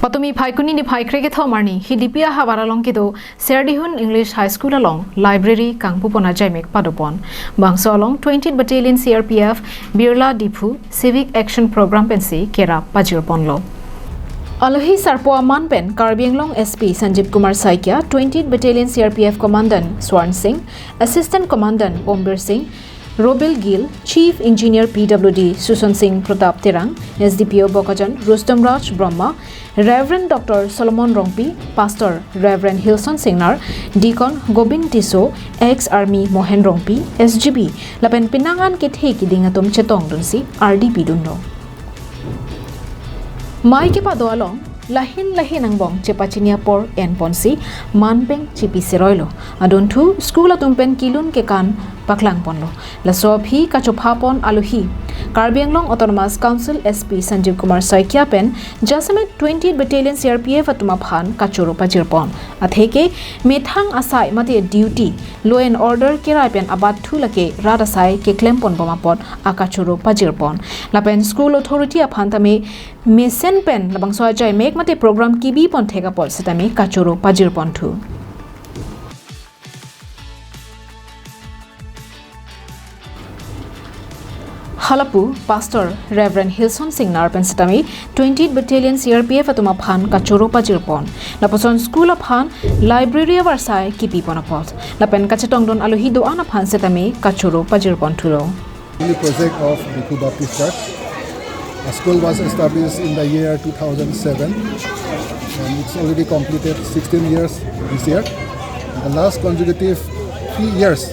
Patumi Paikuni ni Paikre ke thomarni Hidipia habaralong kido Serdihun English High School along library kangpupon ajaimek padopon bangso along 20th Battalion CRPF Birla Dipu Civic Action Program pensi kera pajirponlo Alohi Sarpoa Manpen Karbianglong SP Sanjeev Kumar Saikia 20th Battalion CRPF Commandant Swarn Singh Assistant Commandant Ombir Singh Robil Gill, Chief Engineer PWD Susan Singh Pratap Terang, SDPO Bokajan Rustam Raj Brahma, Reverend Dr. Solomon Rongpi, Pastor Reverend Hilson Singnar, Deacon Gobind Tiso, Ex-Army Mohen Rongpi, SGB, Lapen Pinangan Kithe Kidingatum Chetong Dunsi, RDP Dundo. Mai ke pado along lahin ang bong cepacinia por en ponsi manpeng cipi seroilo adon thu school atumpen kilun ke kan paklang ponlo la sobhi kachopapon aluhi Karbianglong Autonomous Council SP Sanjeev Kumar Saikia pen Jasamet 20th Battalion CRPF atuma phan kachoro pajirpon atheke methang asai mate duty law and order kirai pen abat thu lake radasai ke klempon bomapot akachoro pajirpon lapen school authority aphantame mesen pen labang soajai mek mate program kibi pon thega pol setame kachoro pajirpon thu Halapu, Pastor Reverend Hilson Singnar Pensatami, 20th Battalion CRPF atuma phan kachoro pajirpon. Laposon school aphan library avarsai kipi ponapot. Lapen kachetong don aluhi doan aphan setami kachoro pajirpon thulo. The project of the Baptist Church. The school was established in the year 2007 and it's already completed 16 years this year. The last consecutive 3 years,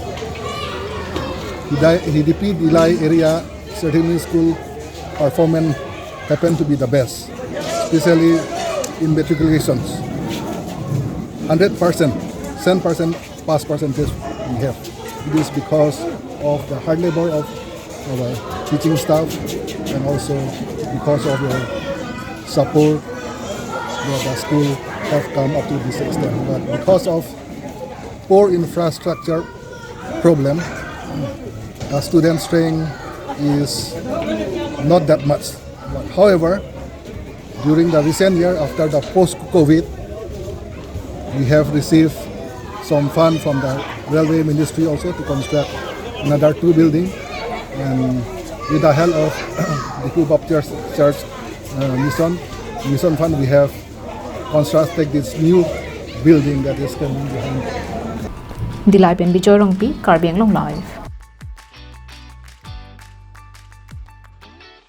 HDP Dilai area Serdihun School performance happened to be the best, especially in matriculations. 100%, 100% pass percentage we have. It is because of the hard labor of our teaching staff and also because of the support that the school have come up to this extent. But because of poor infrastructure problem, the student strength is not that much. But however, during the recent year after the post-COVID, we have received some fund from the railway ministry also to construct another 2 buildings, and with the help of the Baptist Church mission fund, we have constructed this new building that is coming behind. Dilai pen Bijoy Rongpi, Karbianglong Live.